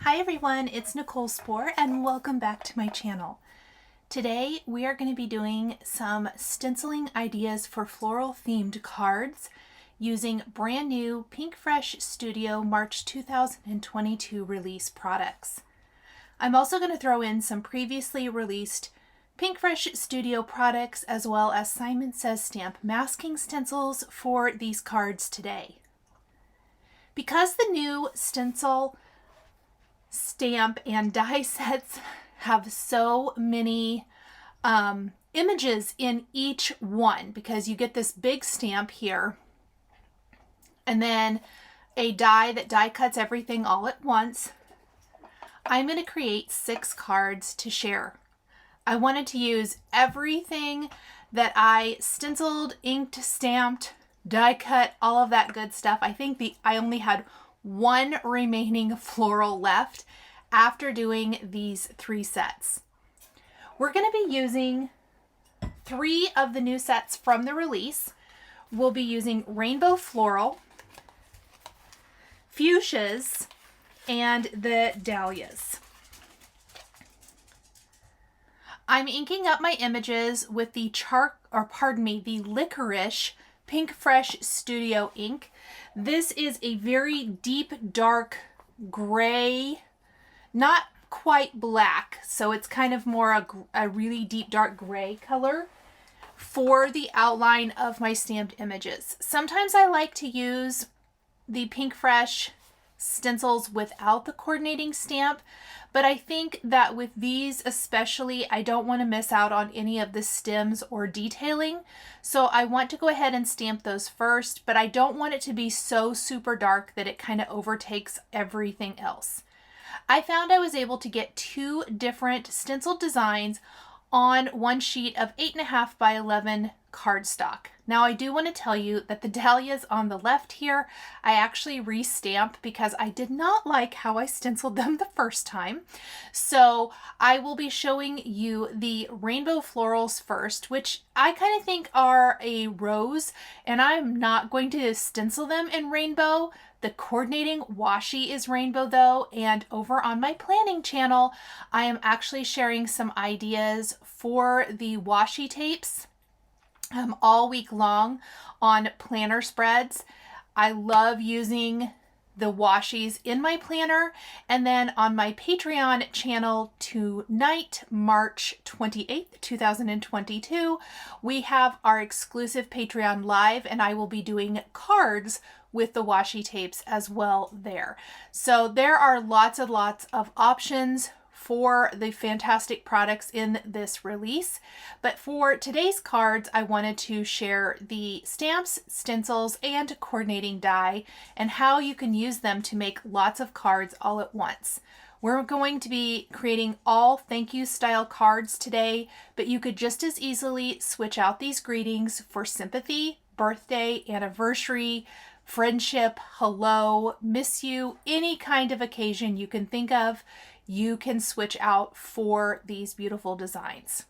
Hi everyone, it's Nicole Spohr and welcome back to my channel. Today we are going to be doing some stenciling ideas for floral themed cards using brand new Pinkfresh Studio March 2022 release products. I'm also going to throw in some previously released Pinkfresh Studio products as well as Simon Says stamp masking stencils for these cards today. Because the new stencil stamp and die sets have so many images in each one, because you get this big stamp here and then a die that die cuts everything all at once, I'm going to create 6 cards to share. I wanted to use everything that I stenciled, inked, stamped, die cut, all of that good stuff. I think I only had one remaining floral left after doing these 3 sets. We're going to be using 3 of the new sets from the release. We'll be using Rainbow Floral, Fuchsias, and the Dahlias. I'm inking up my images with the the Licorice Pinkfresh Studio ink. This is a very deep, dark gray, not quite black, so it's kind of more a really deep, dark gray color for the outline of my stamped images. Sometimes I like to use the Pinkfresh stencils without the coordinating stamp, but I think that with these especially, I don't want to miss out on any of the stems or detailing. So I want to go ahead and stamp those first, but I don't want it to be so super dark that it kind of overtakes everything else. I found I was able to get 2 different stencil designs on one sheet of 8.5 by 11 cardstock. Now I do want to tell you that the Dahlias on the left here, I actually re-stamped because I did not like how I stenciled them the first time. So I will be showing you the Rainbow Florals first, which I kind of think are a rose, and I'm not going to stencil them in rainbow. The coordinating washi is rainbow though, and over on my planning channel, I am actually sharing some ideas for the washi tapes all week long on planner spreads. I love using the washis in my planner. And then on my Patreon channel tonight, March 28th, 2022, we have our exclusive Patreon live, and I will be doing cards with the washi tapes as well there. So there are lots and lots of options for the fantastic products in this release. But for today's cards, I wanted to share the stamps, stencils, and coordinating die and how you can use them to make lots of cards all at once. We're going to be creating all thank you style cards today, but you could just as easily switch out these greetings for sympathy, birthday, anniversary, friendship, hello, miss you, any kind of occasion you can think of, you can switch out for these beautiful designs.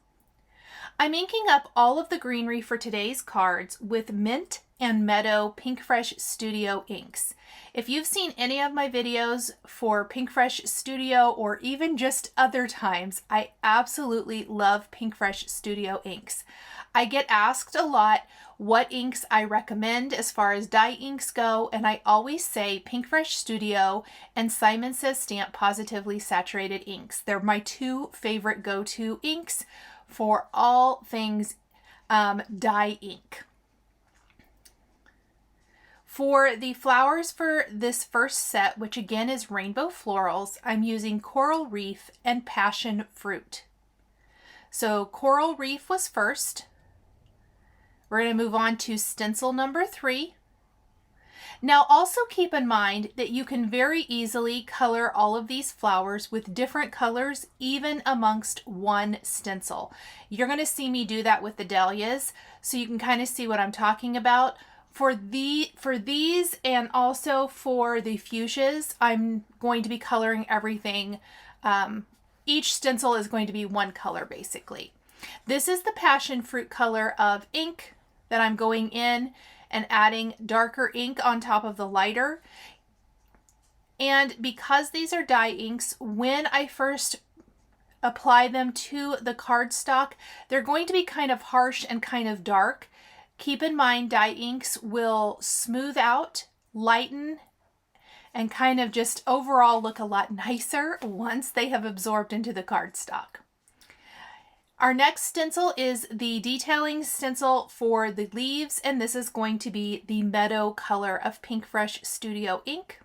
I'm inking up all of the greenery for today's cards with Mint and Meadow Pinkfresh Studio inks. If you've seen any of my videos for Pinkfresh Studio or even just other times, I absolutely love Pinkfresh Studio inks. I get asked a lot what inks I recommend as far as dye inks go, and I always say Pinkfresh Studio and Simon Says Stamp Positively Saturated inks. They're my 2 favorite go-to inks for all things dye ink. For the flowers for this first set, which again is Rainbow Florals, I'm using Coral Reef and Passion Fruit. So Coral Reef was first. We're going to move on to stencil number 3. Now also keep in mind that you can very easily color all of these flowers with different colors even amongst one stencil. You're going to see me do that with the Dahlias, so you can kind of see what I'm talking about. For these and also for the fuchsias, I'm going to be coloring everything. Each stencil is going to be one color basically. This is the passion fruit color of ink that I'm going in and adding darker ink on top of the lighter. And because these are dye inks, when I first apply them to the cardstock, they're going to be kind of harsh and kind of dark. Keep in mind, dye inks will smooth out, lighten, and kind of just overall look a lot nicer once they have absorbed into the cardstock. Our next stencil is the detailing stencil for the leaves, and this is going to be the Meadow color of Pinkfresh Studio ink.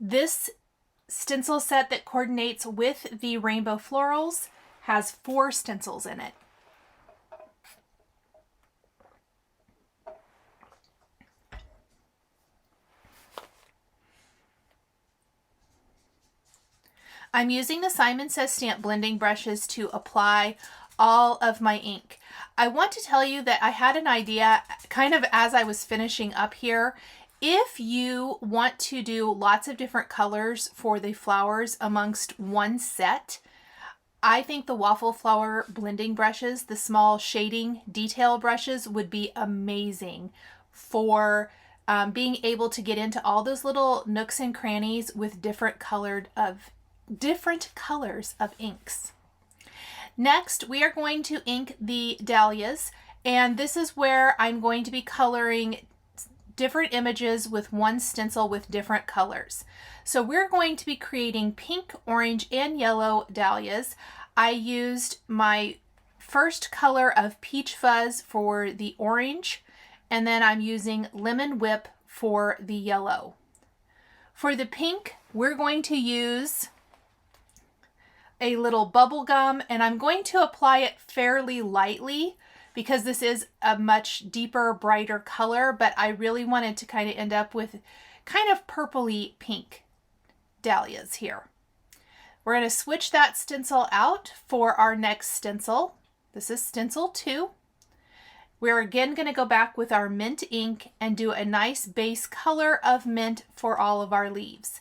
This stencil set that coordinates with the Rainbow Florals has 4 stencils in it. I'm using the Simon Says Stamp blending brushes to apply all of my ink. I want to tell you that I had an idea kind of as I was finishing up here. If you want to do lots of different colors for the flowers amongst one set, I think the waffle flower blending brushes, the small shading detail brushes, would be amazing for being able to get into all those little nooks and crannies with different colors of inks. Next, we are going to ink the Dahlias, and this is where I'm going to be coloring different images with one stencil with different colors. So we're going to be creating pink, orange, and yellow Dahlias. I used my first color of Peach Fuzz for the orange, and then I'm using Lemon Whip for the yellow. For the pink, we're going to use a little bubble gum, and I'm going to apply it fairly lightly because this is a much deeper, brighter color, but I really wanted to kind of end up with kind of purpley pink Dahlias here. We're going to switch that stencil out for our next stencil. This is stencil 2. We're again going to go back with our mint ink and do a nice base color of mint for all of our leaves.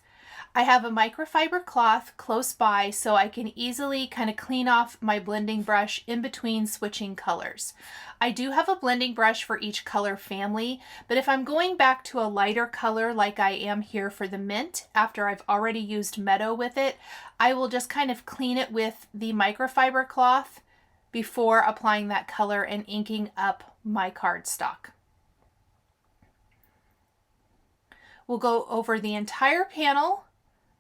I have a microfiber cloth close by so I can easily kind of clean off my blending brush in between switching colors. I do have a blending brush for each color family, but if I'm going back to a lighter color like I am here for the mint, after I've already used Meadow with it, I will just kind of clean it with the microfiber cloth before applying that color and inking up my cardstock. We'll go over the entire panel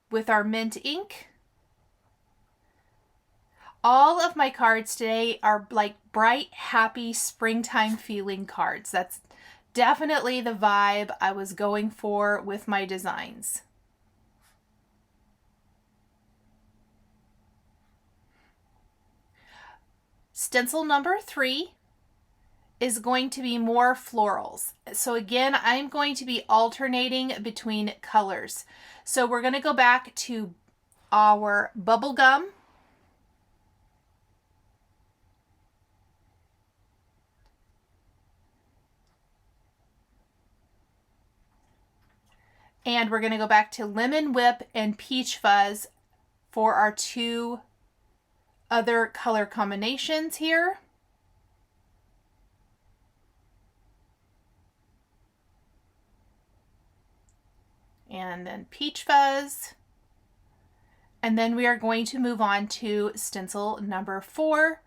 with our mint ink. All of my cards today are like bright, happy, springtime feeling cards. That's definitely the vibe I was going for with my designs. Stencil number 3 is going to be more florals. So again, I'm going to be alternating between colors. So we're going to go back to our bubble gum. And we're going to go back to Lemon Whip and Peach Fuzz for our 2 other color combinations here. And then Peach Fuzz. And then we are going to move on to stencil number 4.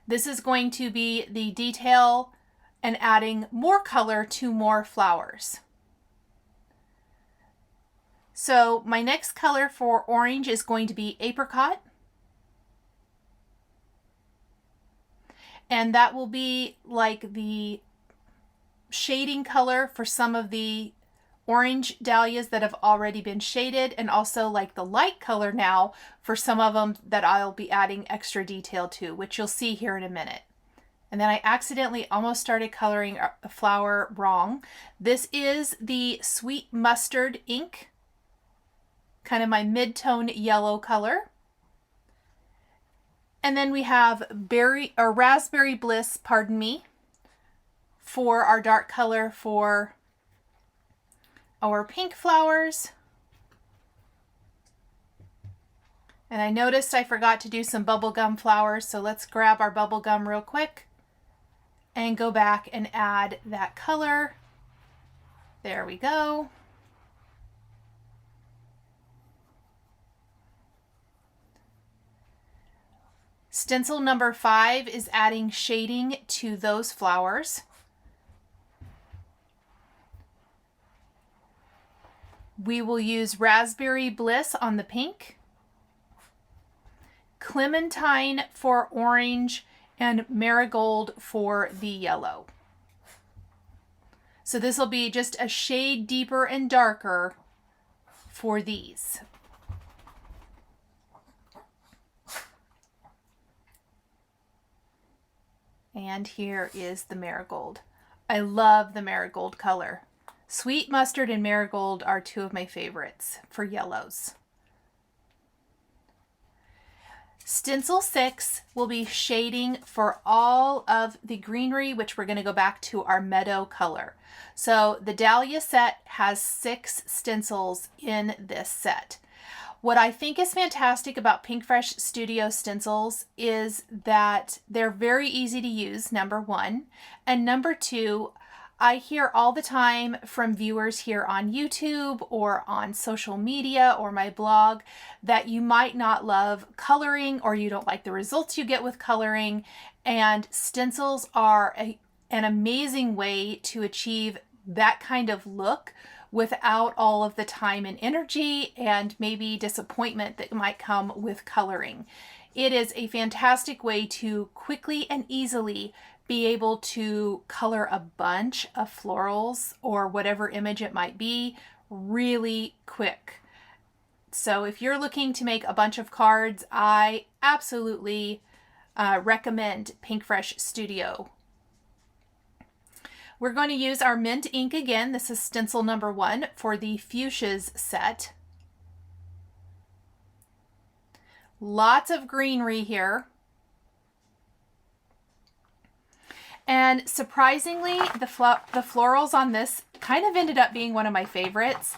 This is going to be the detail and adding more color to more flowers. So my next color for orange is going to be apricot. And that will be like the shading color for some of the orange dahlias that have already been shaded, and also like the light color now for some of them that I'll be adding extra detail to, which you'll see here in a minute. And then I accidentally almost started coloring a flower wrong. This is the Sweet Mustard ink, kind of my mid-tone yellow color. And then we have Raspberry Bliss, pardon me, for our dark color for our pink flowers. And I noticed I forgot to do some bubblegum flowers, so let's grab our bubblegum real quick. and go back and add that color. There we go. Stencil number 5 is adding shading to those flowers. We will use Raspberry Bliss on the pink, Clementine for orange, and Marigold for the yellow. So this will be just a shade deeper and darker for these. And here is the marigold. I love the marigold color. Sweet mustard and marigold are two of my favorites for yellows. Stencil 6 will be shading for all of the greenery, which we're going to go back to our meadow color. So the Dahlia set has 6 stencils in this set. What I think is fantastic about Pinkfresh Studio stencils is that they're very easy to use, number 1. And number 2, I hear all the time from viewers here on YouTube or on social media or my blog that you might not love coloring or you don't like the results you get with coloring. And stencils are an amazing way to achieve that kind of look without all of the time and energy and maybe disappointment that might come with coloring. It is a fantastic way to quickly and easily be able to color a bunch of florals or whatever image it might be really quick. So if you're looking to make a bunch of cards, I absolutely recommend Pinkfresh Studio. We're going to use our mint ink again. This is stencil number 1 for the Fuchsias set. Lots of greenery here. And surprisingly, the florals on this kind of ended up being one of my favorites.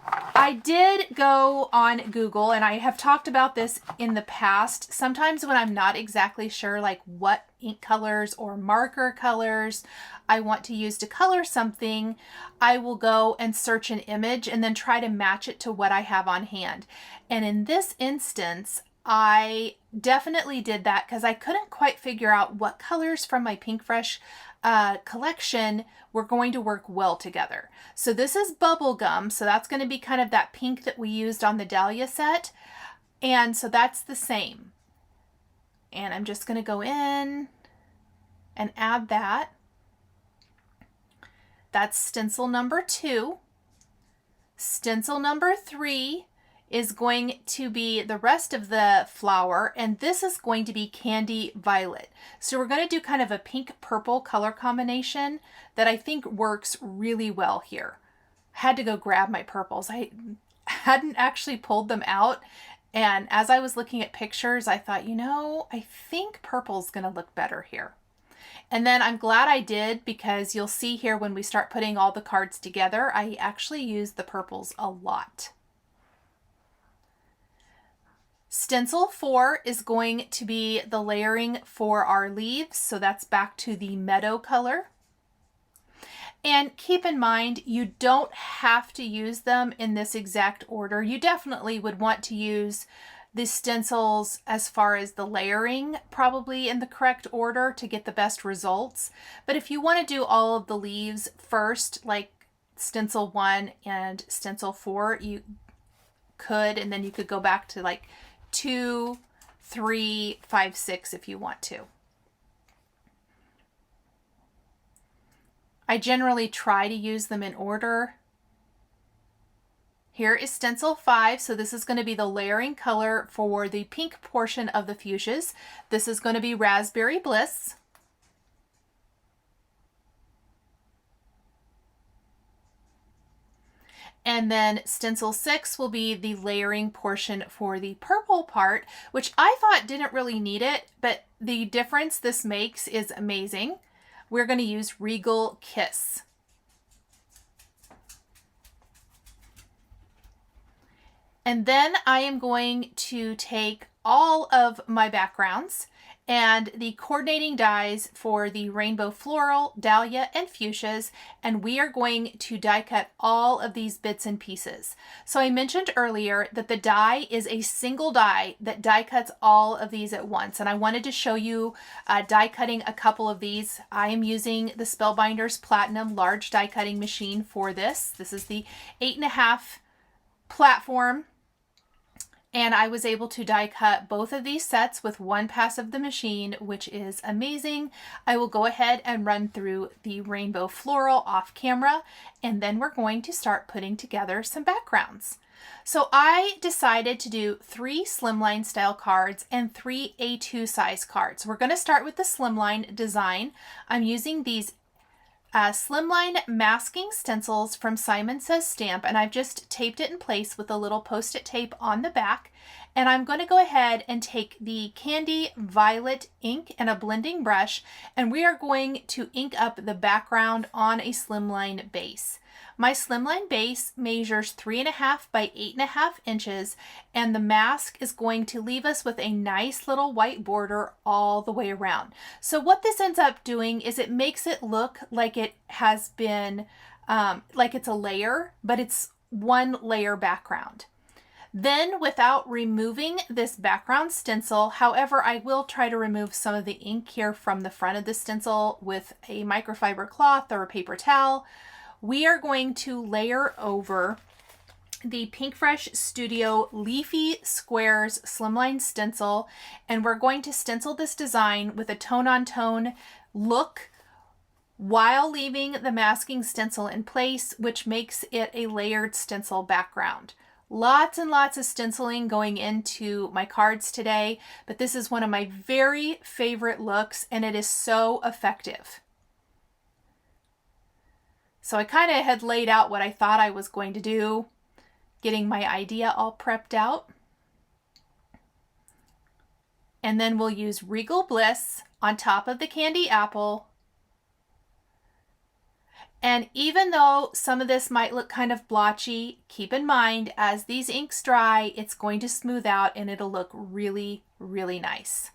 I did go on Google, and I have talked about this in the past. Sometimes when I'm not exactly sure like what ink colors or marker colors I want to use to color something, I will go and search an image and then try to match it to what I have on hand. And in this instance, I definitely did that because I couldn't quite figure out what colors from my Pinkfresh collection were going to work well together. So this is bubblegum, so that's going to be kind of that pink that we used on the Dahlia set. And so that's the same. And I'm just going to go in and add that. That's stencil number 2. Stencil number 3 is going to be the rest of the flower, and this is going to be Candy Violet. So we're going to do kind of a pink purple color combination that I think works really well here. Had to go grab my purples. I hadn't actually pulled them out, and as I was looking at pictures, I thought, you know, I think purple's going to look better here. And then I'm glad I did, because you'll see here when we start putting all the cards together, I actually use the purples a lot. Stencil 4 is going to be the layering for our leaves, so that's back to the meadow color. And keep in mind, you don't have to use them in this exact order. You definitely would want to use the stencils as far as the layering probably in the correct order to get the best results. But if you want to do all of the leaves first, like stencil 1 and stencil 4, you could, and then you could go back to like 2, 3, 5, 6 if you want to. I generally try to use them in order. Here is stencil 5, so this is going to be the layering color for the pink portion of the fuchsias. This is going to be Raspberry Bliss. And then stencil 6 will be the layering portion for the purple part, which I thought didn't really need it, but the difference this makes is amazing. We're going to use Regal Kiss. And then I am going to take all of my backgrounds and the coordinating dies for the Rainbow Floral, Dahlia, and Fuchsias, and we are going to die cut all of these bits and pieces. So I mentioned earlier that the die is a single die that die cuts all of these at once, and I wanted to show you die cutting a couple of these. I am using the Spellbinders Platinum large die cutting machine for this. This is the 8.5 platform. And I was able to die cut both of these sets with one pass of the machine, which is amazing. I will go ahead and run through the Rainbow Floral off camera, and then we're going to start putting together some backgrounds. So I decided to do 3 Slimline style cards and 3 A2 size cards. We're going to start with the Slimline design. I'm using these Slimline masking stencils from Simon Says Stamp, and I've just taped it in place with a little post-it tape on the back. And I'm going to go ahead and take the Candy Violet ink and a blending brush, and we are going to ink up the background on a Slimline base. My Slimline base measures 3.5 by 8.5 inches, and the mask is going to leave us with a nice little white border all the way around. So what this ends up doing is it makes it look like it has been, like it's a layer, but it's one layer background. Then, without removing this background stencil, however, I will try to remove some of the ink here from the front of the stencil with a microfiber cloth or a paper towel. We are going to layer over the Pinkfresh Studio Leafy Squares Slimline stencil, and we're going to stencil this design with a tone-on-tone look while leaving the masking stencil in place, which makes it a layered stencil background. Lots and lots of stenciling going into my cards today, but this is one of my very favorite looks, and it is so effective. So I kind of had laid out what I thought I was going to do, getting my idea all prepped out. And then we'll use Regal Bliss on top of the candy apple. And even though some of this might look kind of blotchy, keep in mind as these inks dry, it's going to smooth out and it'll look really, really nice.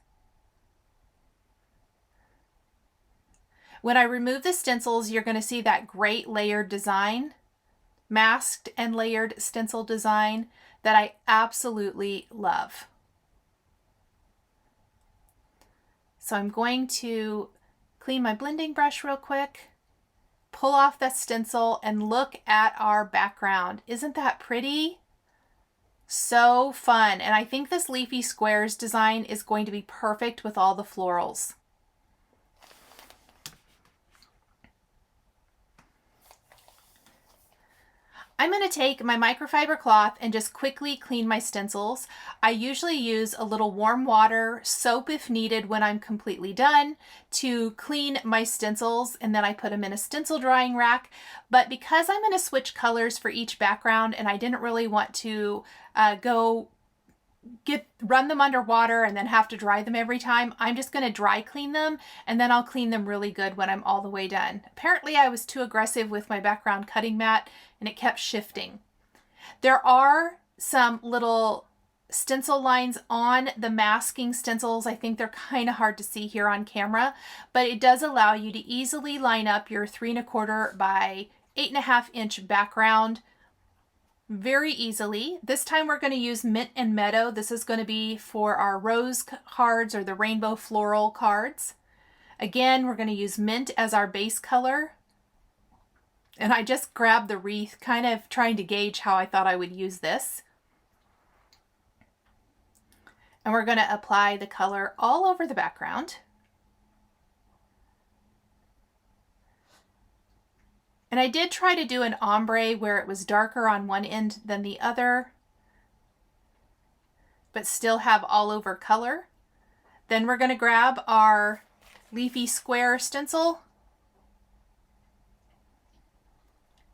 When I remove the stencils, you're going to see that great layered design, masked and layered stencil design that I absolutely love. So I'm going to clean my blending brush real quick, pull off that stencil, and look at our background. Isn't that pretty? So fun. And I think this Leafy Squares design is going to be perfect with all the florals. I'm going to take my microfiber cloth and just quickly clean my stencils. I usually use a little warm water, soap if needed when I'm completely done, to clean my stencils, and then I put them in a stencil drying rack. But because I'm going to switch colors for each background and I didn't really want to run them underwater and then have to dry them every time, I'm just going to dry clean them, and then I'll clean them really good when I'm all the way done. Apparently I was too aggressive with my background cutting mat and it kept shifting. There are some little stencil lines on the masking stencils. I think they're kind of hard to see here on camera, but it does allow you to easily line up your 3¼ by 8.5 inch background very easily. This time we're going to use Mint and Meadow. This is going to be for our rose cards or the Rainbow Floral cards. Again, we're going to use Mint as our base color. And I just grabbed the wreath, kind of trying to gauge how I thought I would use this. And we're going to apply the color all over the background. And I did try to do an ombre where it was darker on one end than the other, but still have all over color. Then we're going to grab our Leafy Square stencil,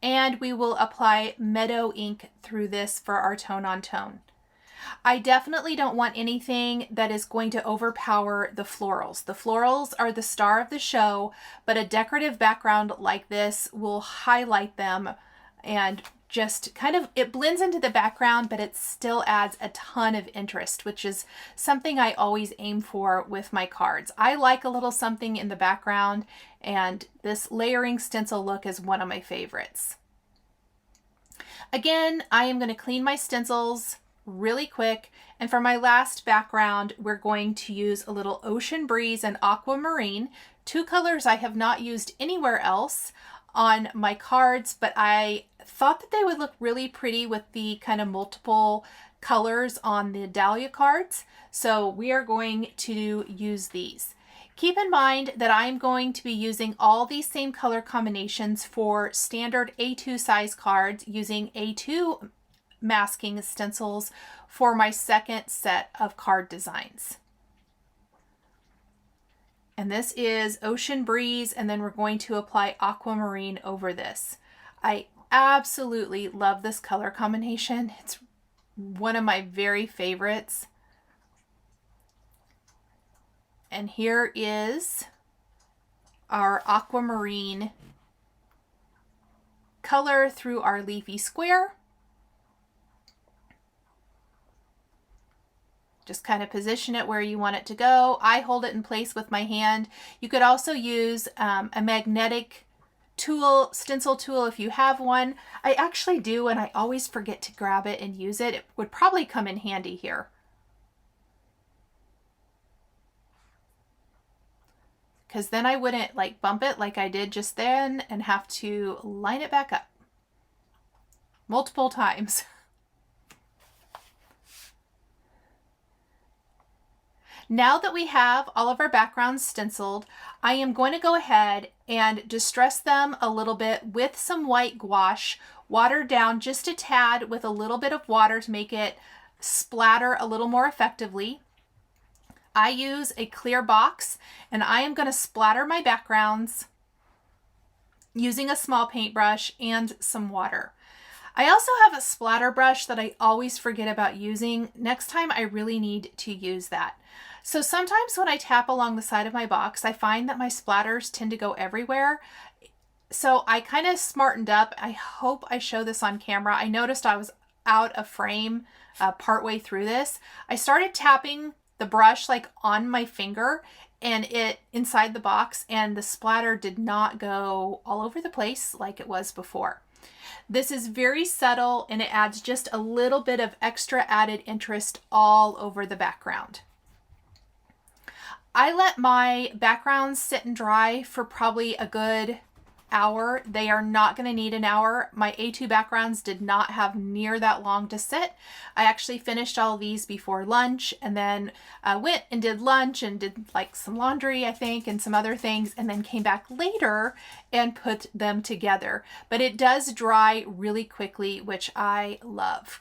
and we will apply Meadow ink through this for our tone-on-tone. I definitely don't want anything that is going to overpower the florals. The florals are the star of the show, but a decorative background like this will highlight them and just kind of, it blends into the background, but it still adds a ton of interest, which is something I always aim for with my cards. I like a little something in the background, and this layering stencil look is one of my favorites. Again, I am going to clean my stencils really quick, and for my last background, we're going to use a little Ocean Breeze and Aquamarine, two colors I have not used anywhere else on my cards, but I thought that they would look really pretty with the kind of multiple colors on the Dahlia cards. So we are going to use these. Keep in mind that I'm going to be using all these same color combinations for standard A2 size cards, using A2 masking stencils for my second set of card designs. And this is Ocean Breeze, and then we're going to apply Aquamarine over this. I absolutely love this color combination. It's one of my very favorites. And here is our Aquamarine color through our leafy square. Just kind of position it where you want it to go. I hold it in place with my hand. You could also use a magnetic tool, stencil tool, if you have one. I actually do, and I always forget to grab it and use it. It would probably come in handy here. Because then I wouldn't like bump it like I did just then and have to line it back up multiple times. Now that we have all of our backgrounds stenciled, I am going to go ahead and distress them a little bit with some white gouache, watered down just a tad with a little bit of water to make it splatter a little more effectively. I use a clear box, and I am going to splatter my backgrounds using a small paintbrush and some water. I also have a splatter brush that I always forget about using. Next time I really need to use that. So sometimes when I tap along the side of my box, I find that my splatters tend to go everywhere. So I kind of smartened up. I hope I show this on camera. I noticed I was out of frame partway through this. I started tapping the brush like on my finger and it inside the box, and the splatter did not go all over the place like it was before. This is very subtle, and it adds just a little bit of extra added interest all over the background. I let my backgrounds sit and dry for probably a good hour. They are not going to need an hour. My A2 backgrounds did not have near that long to sit. I actually finished all of these before lunch, and then went and did lunch and did like some laundry, I think, and some other things, and then came back later and put them together. But it does dry really quickly, which I love.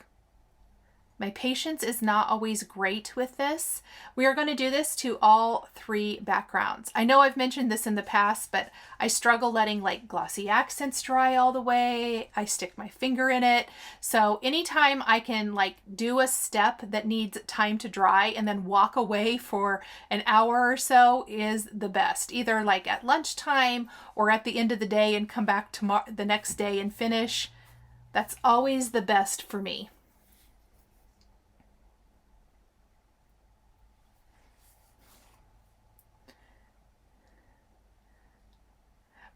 My patience is not always great with this. We are going to do this to all three backgrounds. I know I've mentioned this in the past, but I struggle letting like glossy accents dry all the way. I stick my finger in it. So anytime I can like do a step that needs time to dry and then walk away for an hour or so is the best. Either like at lunchtime or at the end of the day and come back tomorrow, the next day, and finish. That's always the best for me.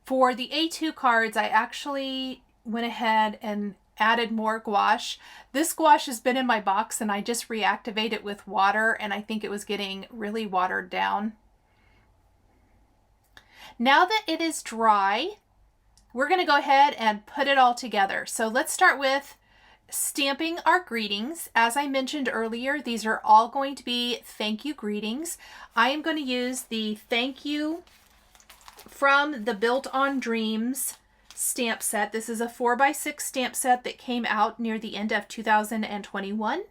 For the A2 cards, I actually went ahead and added more gouache. This gouache has been in my box, and I just reactivated it with water, and I think it was getting really watered down. Now that it is dry, we're going to go ahead and put it all together. So let's start with stamping our greetings. As I mentioned earlier, these are all going to be thank you greetings. I am going to use the thank you from the Built on Dreams stamp set. This is a 4x6 stamp set that came out near the end of 2021,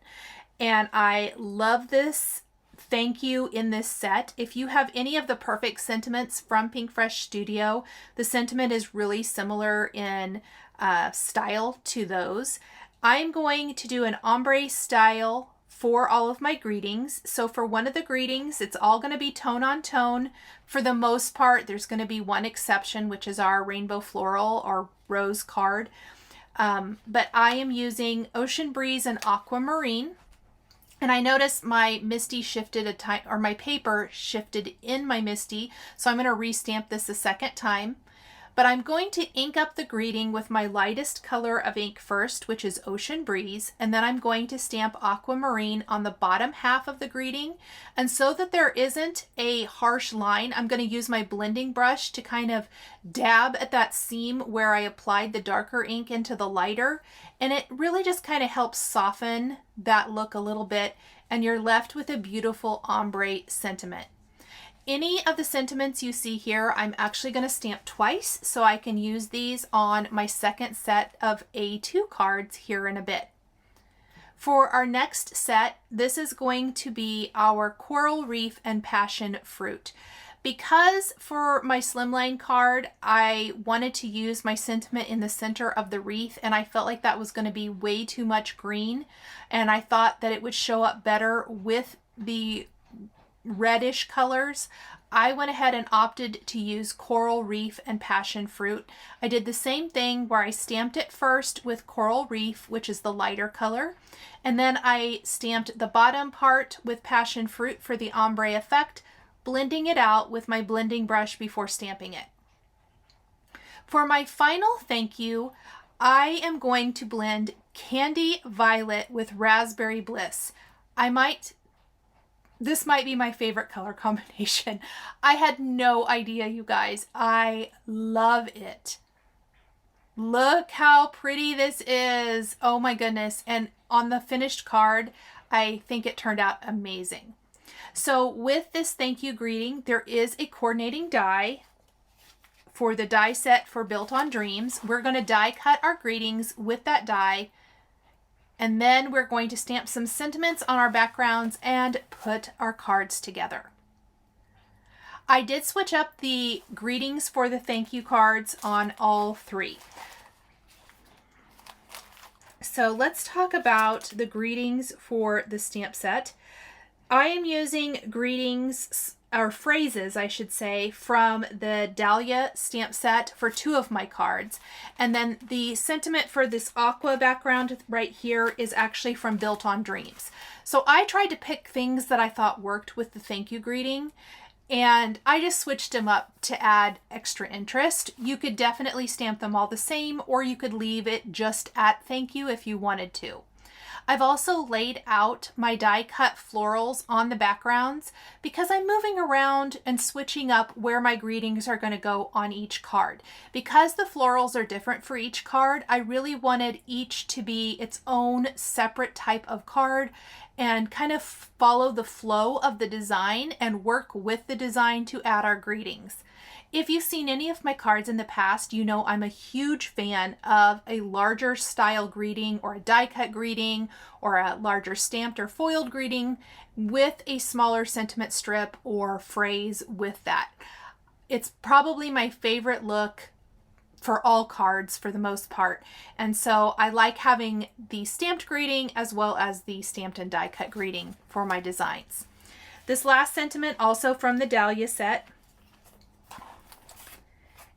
and I love this thank you in this set. If you have any of the Perfect Sentiments from Pinkfresh Studio, the sentiment is really similar in style to those. I'm going to do an ombre style for all of my greetings. So for one of the greetings, it's all going to be tone on tone. For the most part, there's going to be one exception, which is our rainbow floral or rose card. But I am using Ocean Breeze and Aquamarine. And I noticed my Misty shifted a time, or my paper shifted in my Misty. So I'm going to restamp this a second time. But I'm going to ink up the greeting with my lightest color of ink first, which is Ocean Breeze, and then I'm going to stamp Aquamarine on the bottom half of the greeting. And so that there isn't a harsh line, I'm going to use my blending brush to kind of dab at that seam where I applied the darker ink into the lighter, and it really just kind of helps soften that look a little bit, and you're left with a beautiful ombre sentiment. Any of the sentiments you see here, I'm actually going to stamp twice so I can use these on my second set of A2 cards here in a bit. For our next set, this is going to be our Coral Reef and Passion Fruit. Because for my Slimline card, I wanted to use my sentiment in the center of the wreath, and I felt like that was going to be way too much green, and I thought that it would show up better with the reddish colors. I went ahead and opted to use Coral Reef and Passion Fruit. I did the same thing where I stamped it first with Coral Reef, which is the lighter color, and then I stamped the bottom part with Passion Fruit for the ombre effect, blending it out with my blending brush before stamping it. For my final thank you, I am going to blend Candy Violet with Raspberry Bliss. This might be my favorite color combination. I had no idea, you guys. I love it. Look how pretty this is. Oh my goodness. And on the finished card, I think it turned out amazing. So with this thank you greeting, there is a coordinating die for the die set for Built on Dreams. We're going to die cut our greetings with that die. And then we're going to stamp some sentiments on our backgrounds and put our cards together. I did switch up the greetings for the thank you cards on all three. So let's talk about the greetings for the stamp set. I am using greetings, or phrases, I should say, from the Dahlia stamp set for 2 of my cards. And then the sentiment for this aqua background right here is actually from Built on Dreams. So I tried to pick things that I thought worked with the thank you greeting, and I just switched them up to add extra interest. You could definitely stamp them all the same, or you could leave it just at thank you if you wanted to. I've also laid out my die cut florals on the backgrounds because I'm moving around and switching up where my greetings are going to go on each card. Because the florals are different for each card, I really wanted each to be its own separate type of card and kind of follow the flow of the design and work with the design to add our greetings. If you've seen any of my cards in the past, you know I'm a huge fan of a larger style greeting or a die cut greeting or a larger stamped or foiled greeting with a smaller sentiment strip or phrase with that. It's probably my favorite look for all cards for the most part. And so I like having the stamped greeting as well as the stamped and die cut greeting for my designs. This last sentiment also from the Dahlia set.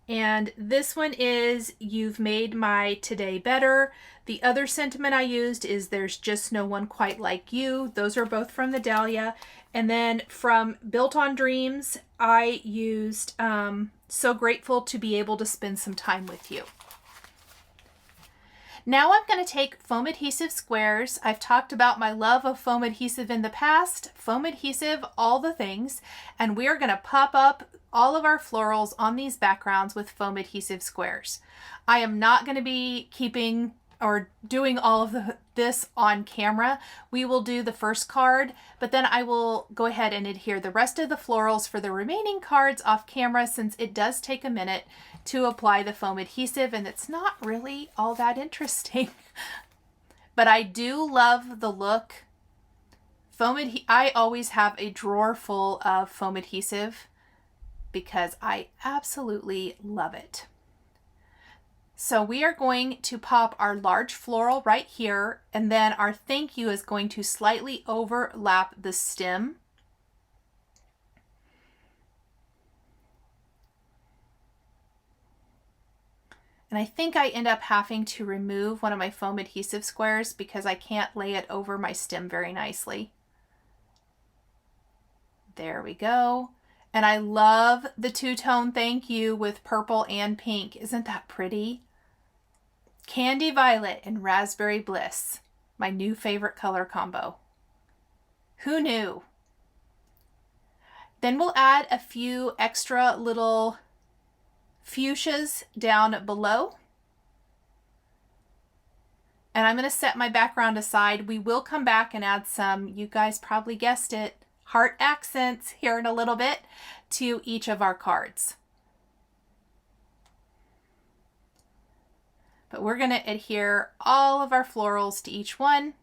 And this one is, you've made my today better. The other sentiment I used is there's just no one quite like you. Those are both from the Dahlia. And then from Built on Dreams, I used so grateful to be able to spend some time with you. Now I'm going to take foam adhesive squares. I've talked about my love of foam adhesive in the past, foam adhesive, all the things, and we're going to pop up all of our florals on these backgrounds with foam adhesive squares. I am not going to be keeping or doing all of this on camera. We will do the first card, but then I will go ahead and adhere the rest of the florals for the remaining cards off camera, since it does take a minute to apply the foam adhesive and it's not really all that interesting. But I do love the look. I always have a drawer full of foam adhesive because I absolutely love it. So we are going to pop our large floral right here, and then our thank you is going to slightly overlap the stem. And I think I end up having to remove one of my foam adhesive squares because I can't lay it over my stem very nicely. There we go. And I love the two-tone thank you with purple and pink. Isn't that pretty? Candy Violet and Raspberry Bliss, my new favorite color combo. Who knew? Then we'll add a few extra little fuchsias down below. And I'm going to set my background aside. We will come back and add some, you guys probably guessed it, heart accents here in a little bit to each of our cards. But we're going to adhere all of our florals to each one.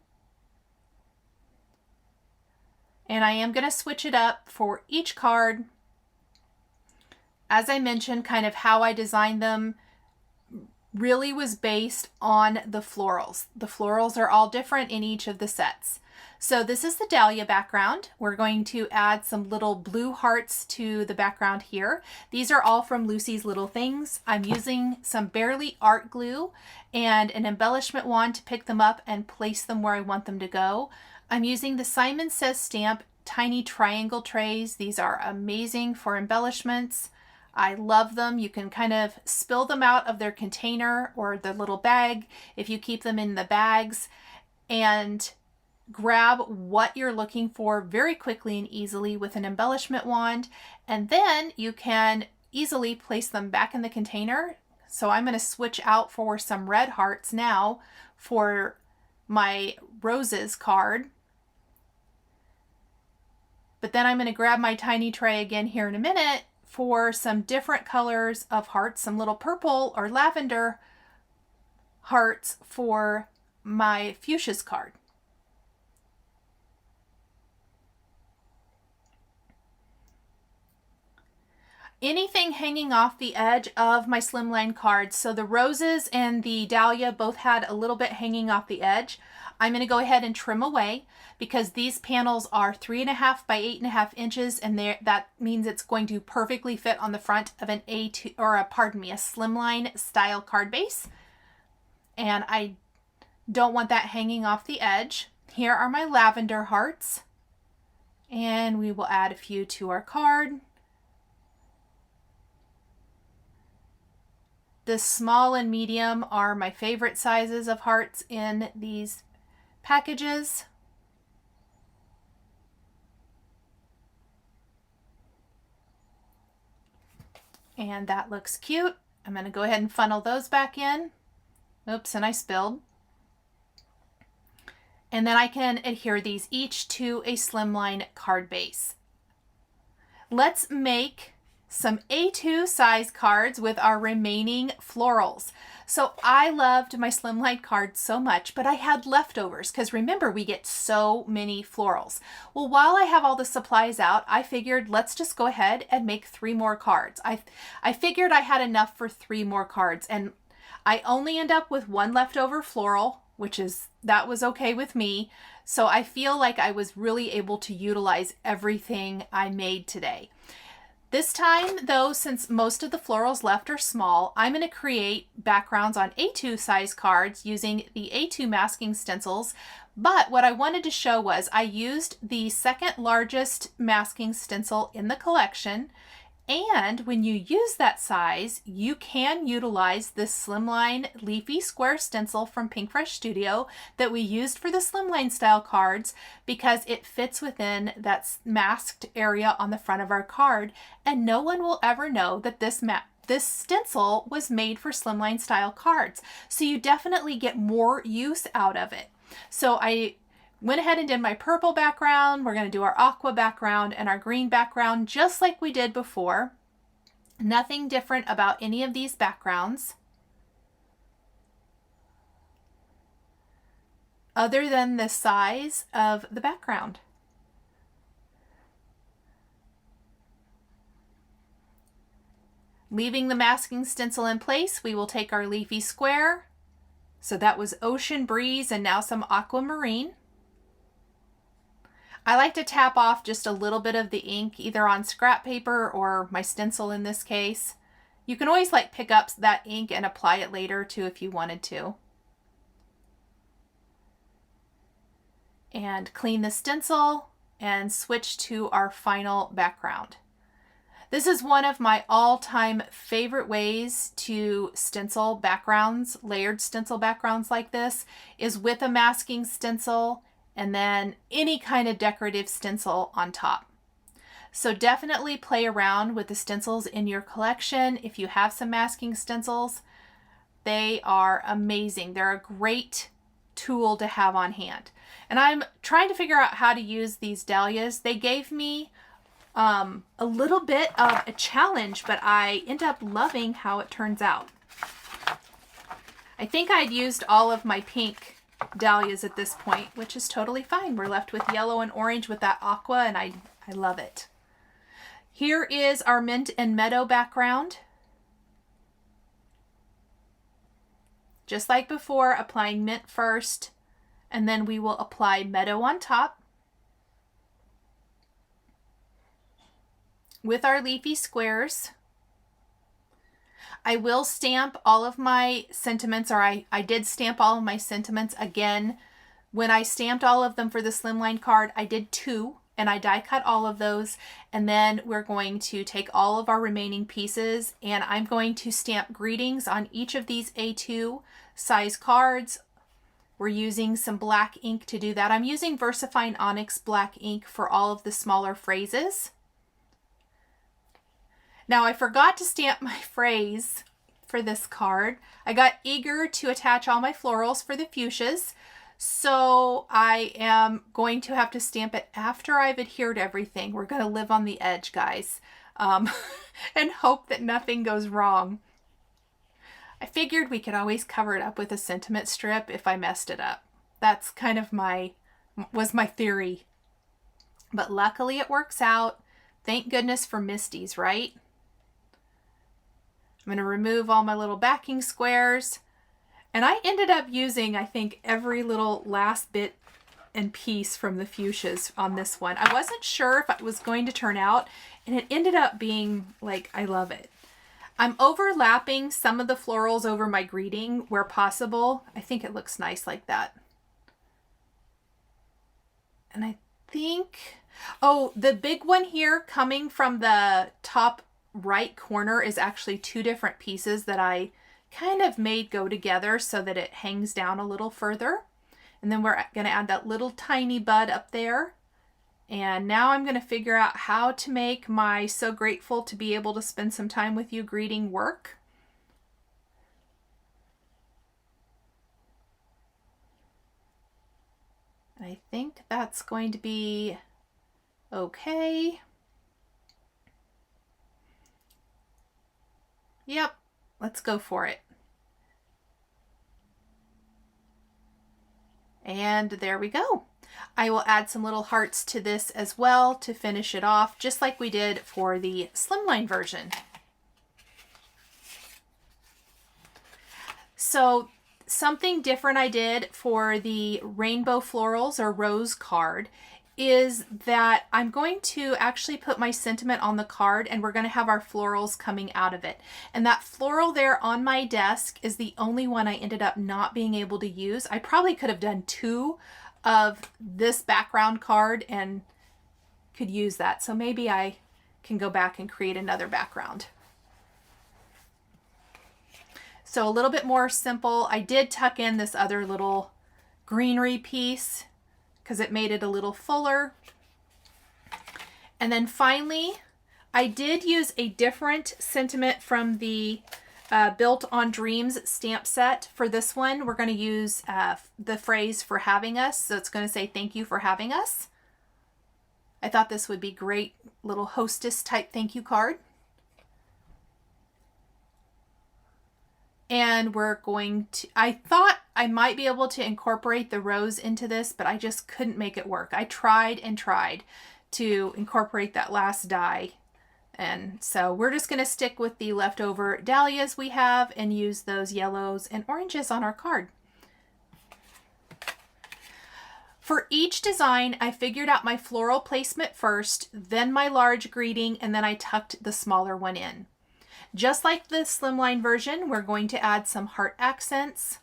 And I am going to switch it up for each card. As I mentioned, kind of how I designed them really was based on the florals. The florals are all different in each of the sets. So this is the dahlia background. We're going to add some little blue hearts to the background here. These are all from Lucy's Little Things. I'm using some Barely art glue and an embellishment wand to pick them up and place them where I want them to go. I'm using the Simon Says Stamp tiny triangle trays. These are amazing for embellishments. I love them. You can kind of spill them out of their container or the little bag if you keep them in the bags, and grab what you're looking for very quickly and easily with an embellishment wand, and then you can easily place them back in the container. So I'm going to switch out for some red hearts now for my roses card. But then I'm going to grab my tiny tray again here in a minute for some different colors of hearts, some little purple or lavender hearts for my fuchsias card. Anything hanging off the edge of my Slimline cards. So the roses and the dahlia both had a little bit hanging off the edge. I'm going to go ahead and trim away because these panels are 3.5 by 8.5 inches, and that means it's going to perfectly fit on the front of an a Slimline style card base. And I don't want that hanging off the edge. Here are my lavender hearts, and we will add a few to our card. The small and medium are my favorite sizes of hearts in these packages. And that looks cute. I'm going to go ahead and funnel those back in. Oops, and I spilled. And then I can adhere these each to a Slimline card base. Let's make some A2 size cards with our remaining florals. So I loved my Slimline cards so much, but I had leftovers because remember, we get so many florals. Well, while I have all the supplies out, I figured let's just go ahead and make 3 more cards. I figured I had enough for 3 more cards, and I only end up with 1 leftover floral, that was okay with me. So I feel like I was really able to utilize everything I made today. This time though, since most of the florals left are small, I'm going to create backgrounds on A2 size cards using the A2 masking stencils. But what I wanted to show was I used the second largest masking stencil in the collection. And when you use that size, you can utilize this Slimline Leafy Square stencil from Pinkfresh Studio that we used for the Slimline style cards because it fits within that masked area on the front of our card, and no one will ever know that this stencil was made for Slimline style cards. So you definitely get more use out of it. So I went ahead and did my purple background. We're going to do our aqua background and our green background just like we did before. Nothing different about any of these backgrounds other than the size of the background. Leaving the masking stencil in place, we will take our leafy square. So that was Ocean Breeze and now some aquamarine. I like to tap off just a little bit of the ink either on scrap paper or my stencil in this case. You can always like pick up that ink and apply it later too if you wanted to. And clean the stencil and switch to our final background. This is one of my all-time favorite ways to stencil backgrounds, layered stencil backgrounds like this, is with a masking stencil and then any kind of decorative stencil on top. So definitely play around with the stencils in your collection. If you have some masking stencils, they are amazing. They're a great tool to have on hand. And I'm trying to figure out how to use these dahlias. They gave me a little bit of a challenge, but I end up loving how it turns out. I think I'd used all of my pink dahlias at this point, which is totally fine. We're left with yellow and orange with that aqua, and I love it. Here is our mint and meadow background. Just like before, applying mint first, and then we will apply meadow on top. With our leafy squares. I will stamp all of my sentiments, or I did stamp all of my sentiments again. When I stamped all of them for the Slimline card, I did 2, and I die cut all of those. And then we're going to take all of our remaining pieces, and I'm going to stamp greetings on each of these A2 size cards. We're using some black ink to do that. I'm using VersaFine Onyx black ink for all of the smaller phrases. Now I forgot to stamp my phrase for this card. I got eager to attach all my florals for the fuchsias, so I am going to have to stamp it after I've adhered everything. We're going to live on the edge, guys, and hope that nothing goes wrong. I figured we could always cover it up with a sentiment strip if I messed it up. That's kind of was my theory. But luckily it works out. Thank goodness for Misty's, right? I'm going to remove all my little backing squares. And I ended up using, I think, every little last bit and piece from the fuchsias on this one. I wasn't sure if it was going to turn out, and it ended up being like, I love it. I'm overlapping some of the florals over my greeting where possible. I think it looks nice like that. And I think, oh, the big one here coming from the top right corner is actually 2 different pieces that I kind of made go together so that it hangs down a little further. And then we're going to add that little tiny bud up there. And now I'm going to figure out how to make my so grateful to be able to spend some time with you greeting work. I think that's going to be okay. Yep, let's go for it. And there we go. I will add some little hearts to this as well to finish it off, just like we did for the Slimline version. So something different I did for the rainbow florals or rose card is that I'm going to actually put my sentiment on the card, and we're going to have our florals coming out of it. And that floral there on my desk is the only one I ended up not being able to use. I probably could have done 2 of this background card and could use that. So maybe I can go back and create another background. So a little bit more simple. I did tuck in this other little greenery piece because it made it a little fuller. And then finally, I did use a different sentiment from the Built on Dreams stamp set. For this one, we're going to use the phrase "for having us." So it's going to say "thank you for having us." I thought this would be great little hostess type thank you card. And we're going to, I thought I might be able to incorporate the rose into this, but I just couldn't make it work. I tried and tried to incorporate that last die. And so we're just going to stick with the leftover dahlias we have and use those yellows and oranges on our card. For each design, I figured out my floral placement first, then my large greeting, and then I tucked the smaller one in. Just like the Slimline version, we're going to add some heart accents.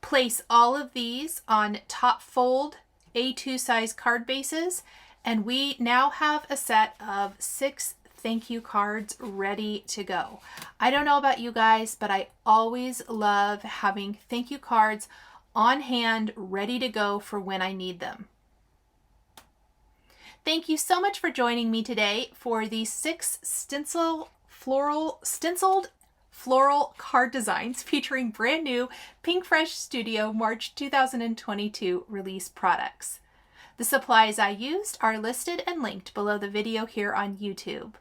Place all of these on top fold A2 size card bases, and we now have a set of 6 thank you cards ready to go. I don't know about you guys, but I always love having thank you cards on hand, ready to go for when I need them. Thank you so much for joining me today for the 6 stenciled floral card designs featuring brand new Pinkfresh Studio March 2022 release products. The supplies I used are listed and linked below the video here on YouTube.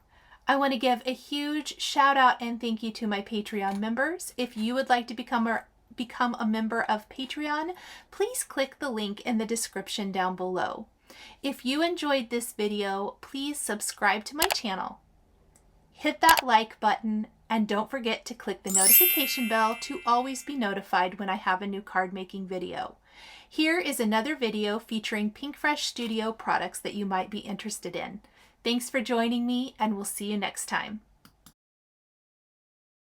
I want to give a huge shout out and thank you to my Patreon members. If you would like to become a member of Patreon, please click the link in the description down below. If you enjoyed this video, please subscribe to my channel, hit that like button, and don't forget to click the notification bell to always be notified when I have a new card making video. Here is another video featuring Pinkfresh Studio products that you might be interested in. Thanks for joining me, and we'll see you next time.